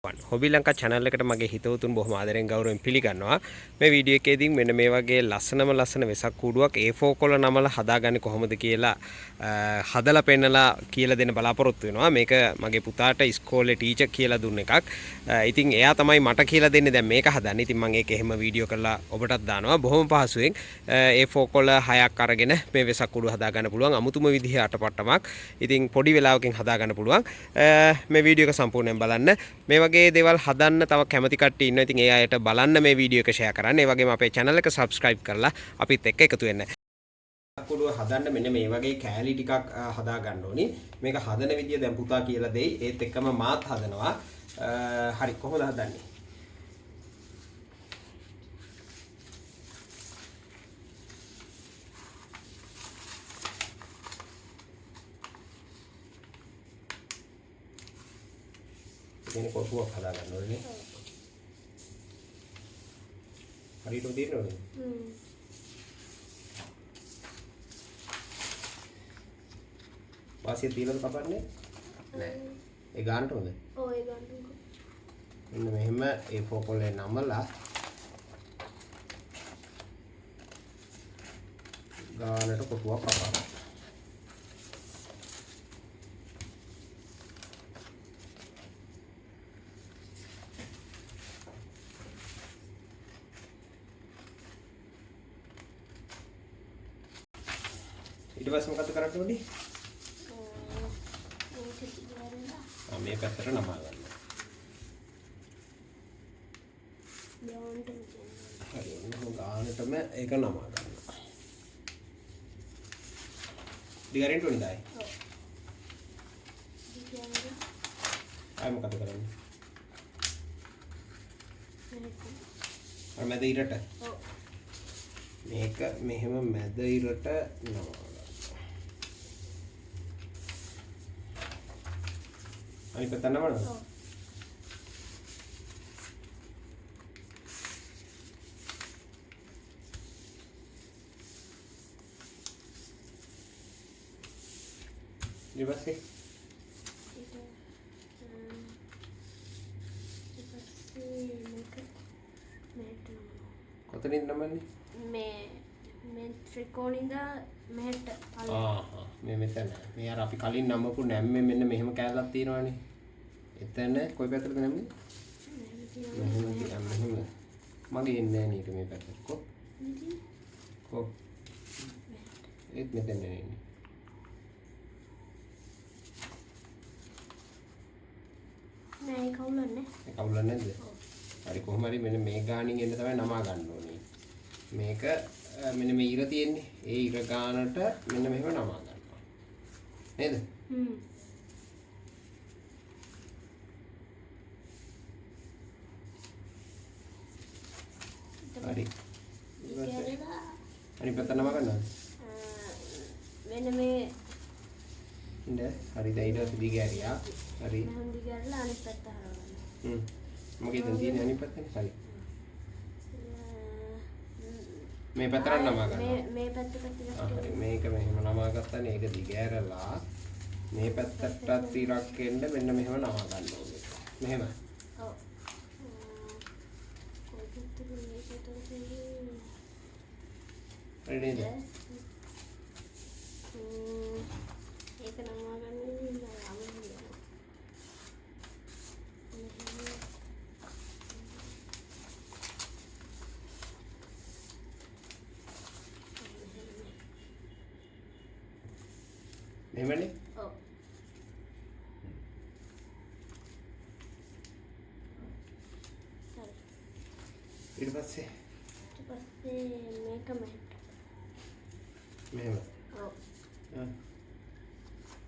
Hobby Lanka channel එකට මගේ හිතවතුන් බොහොම ආදරෙන් ගෞරවයෙන් පිළිගන්නවා. මේ වීඩියෝ එකේදී මෙන්න මේ වගේ ලස්සන වෙසක් කූඩුවක් A4 කොළ නමල හදාගන්නේ කොහොමද කියලා හදලා පෙන්නලා කියලා දෙන්න බලාපොරොත්තු වෙනවා. මේක මගේ පුතාට ඉස්කෝලේ ටීචර් කියලා දුන්න එකක්. ඉතින් එයා තමයි මට කියලා දෙන්නේ දැන් මේක හදන්න. ඉතින් මම ඒක එහෙම වීඩියෝ කරලා ඔබටත් දානවා. බොහොම පහසුවෙන් A4 කොළ 6ක් අරගෙන මේ වෙසක් කූඩුව හදාගන්න පුළුවන්. අමුතුම විදිහේ අටපට්ටමක්. ඉතින් පොඩි වෙලාවකින් හදාගන්න පුළුවන්. මේ වීඩියෝ එක සම්පූර්ණයෙන් බලන්න. මේ වගේ දේවල් හදන්න තව කැමති කට්ටිය ඉන්නවා. ඉතින් ඒ අයට බලන්න මේ වීඩියෝ එක ෂෙයා කරන්න. ඒ වගේම අපේ channel එක subscribe කරලා අපිත් එක්ක එකතු වෙන්න. අකුඩුව හදන්න මෙන්න මේ වගේ කෑලි ටිකක් හදා ගන්න ඕනි. මේක හදන විදිය දැන් පුතා කියලා දෙයි. ඒත් එක්කම මාත් හදනවා. හරි කොහොමද හදන්නේ? ini කොටුවක් හදා ගන්න ඕනේ. හරියටම තියෙන්න ඕනේ. වාසිය තියනද කපන්නේ? නෑ. ඒ ගන්නට හොඳ. ඔව් ඒ ගන්නකො. මෙන්න මෙහෙම A4 කොලේ නමලා ගානට කොටුවක් කපනවා. ඊට පස්සේ මොකද කරන්න ඕනේ? මේ පැත්තට නමා ගන්න. හරි ඔන්න ගානටම ඒක නමා ගන්න. දිගරින්ට ඕනේ දායි. ඔව්. ආයි මොකද කරන්නේ? අර මැද ඉරට. ඔව්. මේක මෙහෙම මැද ඉරට නමා. අනිත් පැත්ත නමනවද? ඔව්. ඊපස්සේ කොතනින්ද නමන්නේ? මේ ත්‍රිකෝණින්ද මෙහෙට මේ මෙතන. මේ අර අපි කලින් නමපු නැම්මේ මෙන්න මෙහෙම කෑල්ලක් තියෙනවානේ. එතන කොයි පැත්තටද නැම්මේ? මෙහෙම. මගේ එන්නේ නෑ නේද මේ පැත්තට. කො ඒත් මෙතන නේ. නෑ කවුලන්නේ. ඒ කවුලන්නේ නැද්ද? හරි කොහොම හරි මෙන්න මේ ගානින් එන්න තමයි නමා ගන්න ඕනේ. මේක මෙන්න මේ ඉර තියෙන්නේ. ඒ ඉර ගානට මෙන්න මෙහෙම නමා ගන්නවා. නේද? හරි. අනිත් පැත්ත නමා ගන්නවද? මෙන්න මේ ඉන්න හරි දැන් ඊට පස්සේ දිගෑරියා. හරි. මම දිගෑරලා අනිත් පැත්ත හරවගන්න. මගේ දැන් තියෙන්නේ අනිත් පැත්තනේ. හරි. මේ පැත්තට නමා ගන්නවා. මේ පැත්ත හරි මේක මෙහෙම නමා ගත්තානේ ඒක දිගෑරලා මේ පැත්තටත් ඉරක් එන්න මෙන්න මෙහෙම නමා ගන්න ඕනේ. මෙහෙම. ඔව්. හරි නේද? ඒක නමා ගන්න මෙහෙමනේ? ඔව්. ඊට පස්සේ මේක මෙහෙට. මෙහෙම. ඔව්.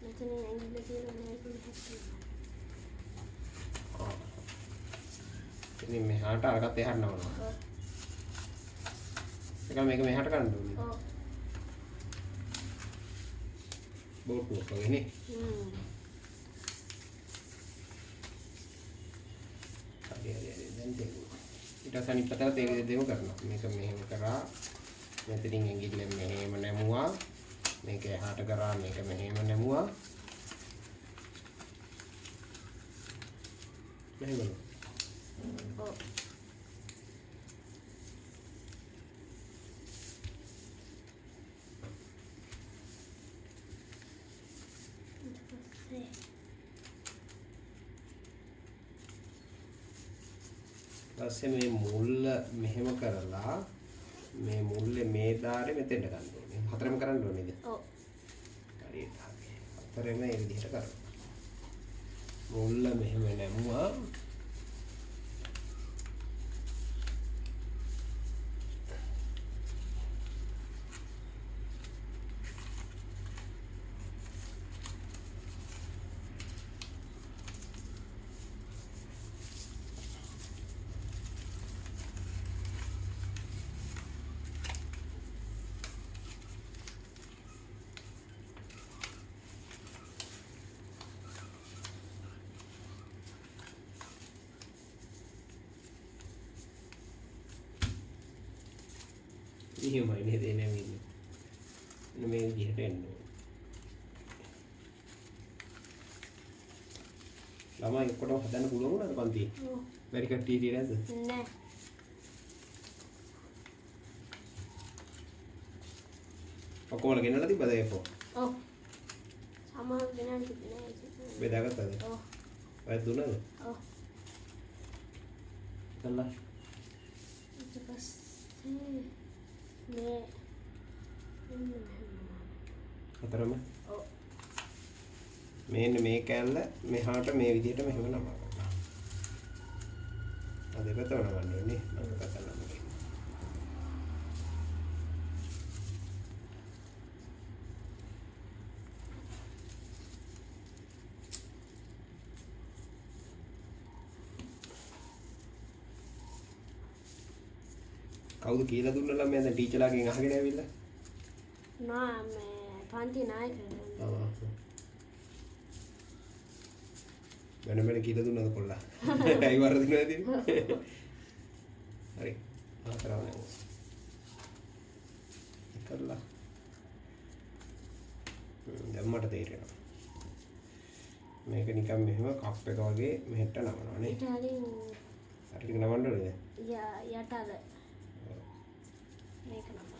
මෙතන ඇඟිල්ල තියලා මේක මෙහෙට. ඉතින් මෙහාට අරකට එහාට නවනවා. ඔව්. ඒක මේක මෙහාට ගන්න ඕනේ. ඔව්. බෝට්ටුවක් වගේ නේ. හරි දැන් දෙමු. ඊට පස්සේ අනිත් පැත්තට ඒ විදිහට දෙමු කරනවා. මේක මෙහෙම කරා. මෙතනින් ඇඟිල්ලෙන් මෙහෙම නැමුවා. මේක එහාට කරා මේක මෙහෙම නැමුවා. මෙහෙම. ඔව්. ඊපස්සේ මේ මුල්ල මෙහෙම කරලා මේ මුල්ලේ මේ ධාරේ මෙතෙන්ට ගන්න ඕනේ. හතරම කරන්න ඕනේද? ඔව්. හරියට හරි. හතරෙම මේ විදිහට කරනවා. මුල්ල මෙහෙම නැමුවා. එහෙමයි නේද එන්නේ මෙන්න මේ විදිහට එන්න ඕනේ. ළමයි ඔක්කොටම හදන්න පුළුවන් වුණාද පන්තියේ? ඔව්. වැඩි කට්ටිය හිටියේ නැද්ද? නෑ. ඔක්කොම ගෙනල්ලා තිබ්බද ඒකෝ? ඔව්. සමහර ගෙනල්ලා තිබුණේ. බෙදාගත්තද? ඔව්. ඔයත් දුන්නද? ඔව්. කළා. ඊට පස්සේ මේ හතරම ඔව්. මේන්න මේ කෑල්ල මෙහාට මේ විදිහට මෙහෙම නමනවා. අද දෙපැත්තම නමන්න ඕනේ. මම කතා කරන්න. කවුද කියලා දුන්න ළමයා දැන් ටීචර්ලාගෙන් අහගෙන ඇවිල්ලා? නෑ මේ පන්ති නායකයා. වෙන කියලා දුන්නද කොල්ලා? ඇයි වරදිනවද තියෙන්නේ? හරි. ආතරම නෑ. කරලා. දැන් මට තේරෙනවා. මේක නිකන් මෙහෙම කප් එක වගේ මෙහෙට නමනවා නේ. ඊට කලින් හරියට නමන්න ඕනේද? යටල මේක නමන්න.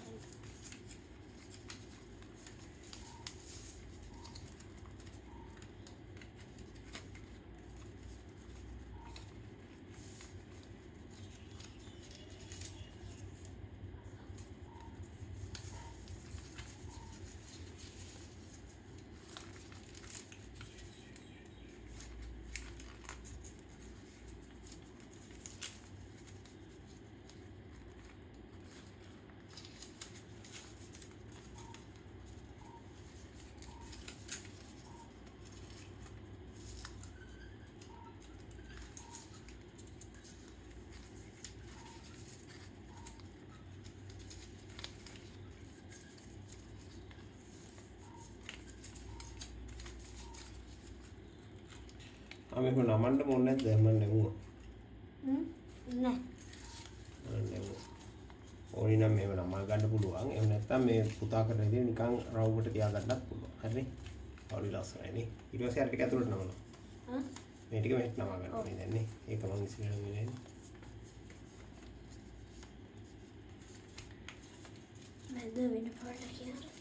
ආ මේක නමන්න ඕනේ නැද්ද? මම නෙමුවා. නෑ. ඕනි නම් මේව නමා ගන්න පුළුවන්. එහෙම නැත්නම් මේ පුතා කරන විදිහට නිකන් රවුමට තියා ගන්නත් පුළුවන්. හරිනේ? හරි ලස්සනයි නේ. ඊට පස්සේ අර ටික ඇතුළට නමනවා. මේ ටික මෙහෙට නමා ගන්න ඕනේ දැන් නේ. ඒක මම ඉස්සෙල්ලා වෙන්නේ. මැද වෙන පාට කියලා.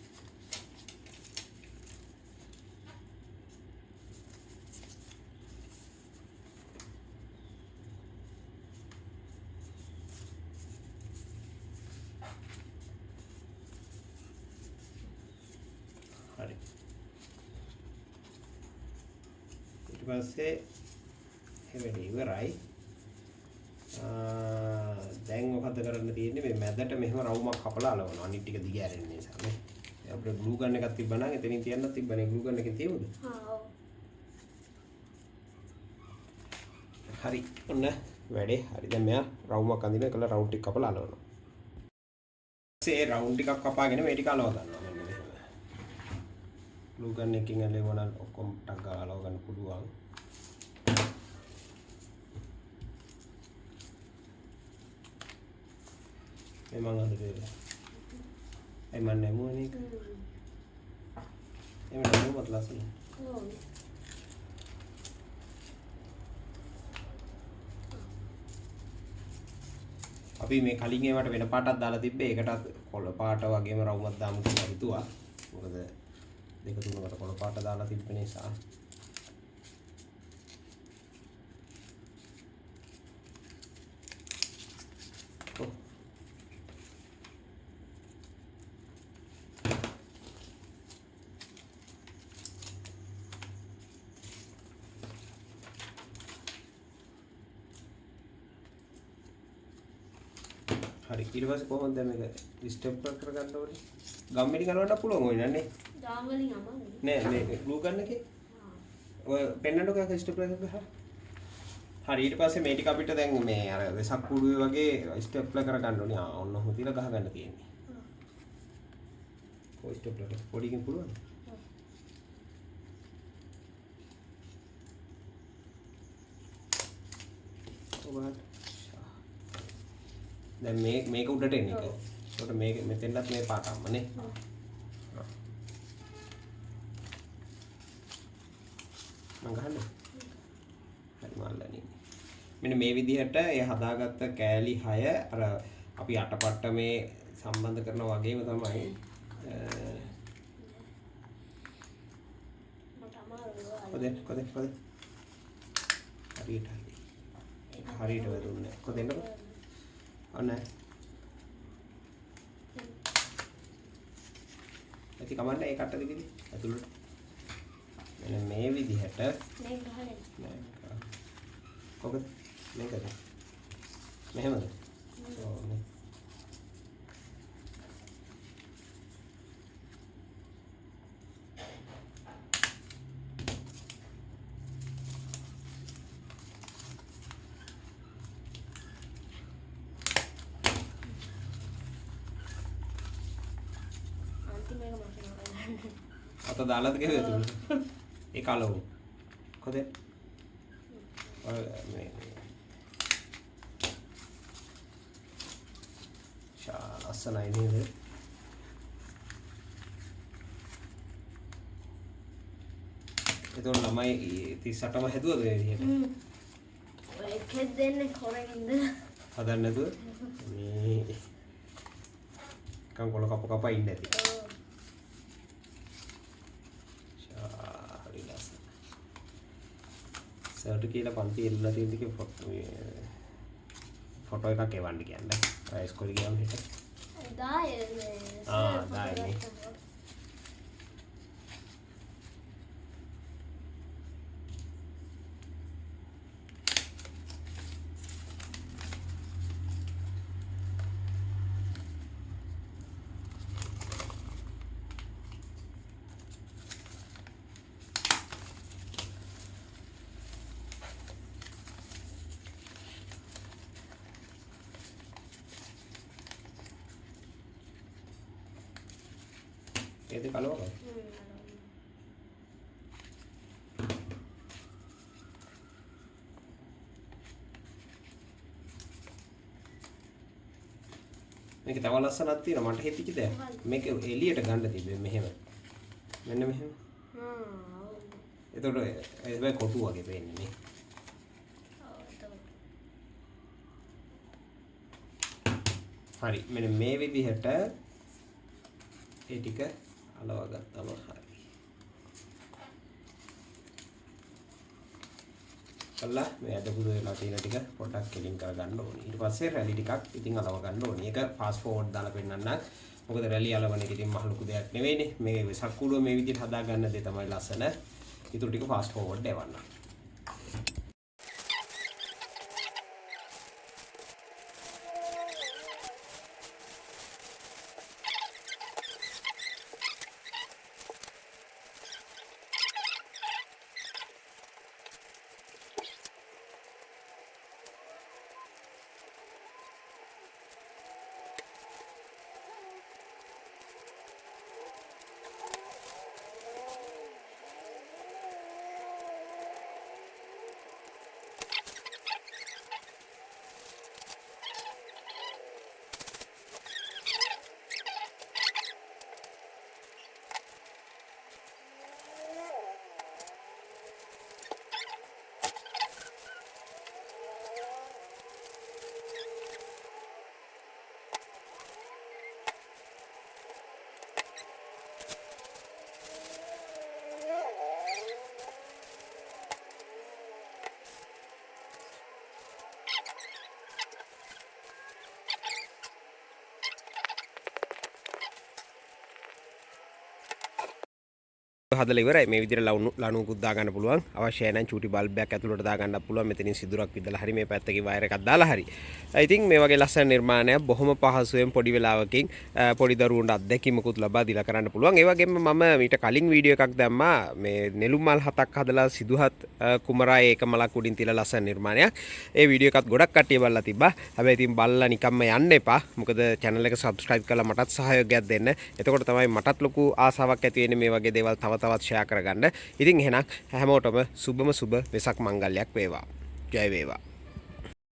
හරි. ඊට පස්සේ හැබැයි ඉවරයි. දැන් මොකද කරන්න තියෙන්නේ මේ මැදට මෙහෙම රවුමක් කපලා අලවනවා. අනිත් ටික දිග ඇරෙන්න නිසා නේ. අපිට ග්ලූ ගන් එකක් තිබ්බා නම් එතනින් තියන්නත් තිබ්බනේ. ග්ලූ ගන් එකෙන් තියමුද? ඔව්. හරි. ඔන්න වැඩේ. හරි. දැන් මෙයා රවුමක් අඳින කළා රවුම් ටික කපලා අලවනවා. ඊසේ රවුම් ටිකක් කපාගෙන මේ ටික අලව ගන්නවා. මෙන්න මෙහෙම. ග්ලූ ගන් එකකින් අලවනවා ඔක්කොම ටක් ගාලා අලව ගන්න පුළුවන්. මේ මං අද දෙලා. ඒ මන් නැමුවනේ. එහෙම නැමුවත් ලස්සනයි. ඔව්. අපි මේ කලින් ඒවට වෙන පාටක් දාලා තිබ්බේ. ඒකටත් කොළ පාට වගේම රවුමක් දාමු කියලා හිතුවා. මොකද දෙක තුනකට කොළ පාට දාලා තිබ්බ නිසා. හරි ඊට පස්සේ කොහොමද දැන් මේක ස්ටෙප් එක කරගන්න ඕනේ? ගම්මිණි කරවන්න පුළුවන් ඔය නන්නේ. දාම් වලින් අමාරුයි. නෑ මේ ග්ලූ ගන්න එකේ. ඔය පෙන්නන්නකෝ එක ස්ටෙප් එකක් ගහලා. හරි ඊට පස්සේ මේ ටික අපිට දැන් මේ අර වෙසක් කුඩුවේ වගේ ස්ටෙප් එක කරගන්න ඕනේ. ඔන්න ඔහොම තියලා ගහ ගන්න තියෙන්නේ. ඔය ස්ටෙප් එක පොඩිකින් පුළුවන්. ඔබට දැන් මේක උඩට එන එක. ඒකට මේක මෙතෙන්වත් මේ පාටම්ම නේ. මං ගහන්න. හරි මල්ලනේ. මෙන්න මේ විදිහට ඒ හදාගත්ත කෑලි 6 අර අපි අටපට්ට මේ සම්බන්ධ කරන වගේම තමයි මට අමාරුයි. කොහෙද හරියට වැදුන්නේ. කොහෙන්ද? ඔන්න ඇති කමන්න ඒ කට්ට දිගදී ඇතුළට මෙන්න මේ විදිහට මේ ගහලේ. කොහොමද මේකද මෙහෙමද? ඔව් නේ. අත දාලාද ගෙවද ඒ කලෝ කොහෙද මේ ලස්සනයි නේද? එතකොට ළමයි 38ම හැදුවද මේ විදිහට? ඔය එකෙක් දෙන්නේ කොරකින්ද? හදන්න නැතුව මේ කංගොල කප ඉන්නේ නැති. සර්ට් කියලා පන්ති එල්ලලා තියෙන එකේ ෆොටෝ එකක් එවන්න කියන්නේ. ඔය ඉස්කෝලේ ගියාම හිට. දායනේ. දායනේ. ඒද කලවක මේක තව ලස්සනක් තියෙනවා මට හිතෙච්ච දෙයක් මේක එළියට ගන්න තිබ්බේ මෙහෙම මෙන්න මෙහෙම එතකොට ඒ වෙයි කොටු වගේ පේන්නේ නේ හරි මෙන්න මේ විදිහට ඒ ටික අලව ගත්තම හරි. කළා මේ අදපුද වෙලා තියෙන ටික පොඩ්ඩක් කෙලින් කරගන්න ඕනේ. ඊට පස්සේ රැලි ටිකක් ඉතින් අලව ගන්න ඕනේ. ඒක ෆාස්ට් ෆෝවර්ඩ් දාලා පෙන්නන්න. මොකද රැලි අලවන එක ඉතින් මහ ලොකු දෙයක් නෙවෙයිනේ. මේ වෙසක් කුඩුව මේ විදිහට හදා ගන්න දේ තමයි ලස්සන. ඊටු ටික ෆාස්ට් ෆෝවර්ඩ් එවන්න. හදලා ඉවරයි. මේ විදිහට ලණුවකුත් දාගන්න පුළුවන්. අවශ්‍යයි නම් චූටි බල්බයක් ඇතුළට දාගන්න පුළුවන්. මෙතනින් සිදුරක් විදලා හරි මේ පැත්තකින් වයර් එකක් දාලා හරි. ඉතින් මේ වගේ ලස්සන නිර්මාණයක් බොහොම පහසුවෙන් පොඩි වෙලාවකින් පොඩි දරුවන්ට අත්දැකීමකුත් ලබා දීලා කරන්න පුළුවන්. ඒ වගේම මම ඊට කලින් වීඩියෝ එකක් දැම්මා මේ නෙළුම් මල් 7ක් හදලා සිදුහත් කුමරායේ එක මලක් උඩින් තියලා ලස්සන නිර්මාණයක්. ඒ වීඩියෝ එකත් ගොඩක් කට්ටිය බලලා තිබ්බා. හැබැයි ඉතින් බලලා නිකම්ම යන්න එපා. මොකද channel එක subscribe කරලා මටත් සහයෝගයක් දෙන්න. එතකොට තමයි මටත් ලොකු ආසාවක් ඇති වෙන්නේ මේ වගේ දේවල් තව තවත් share කරගන්න. ඉතින් එහෙනම් හැමෝටම සුබම සුබ වෙසක් මංගල්‍යයක් වේවා. ජය වේවා.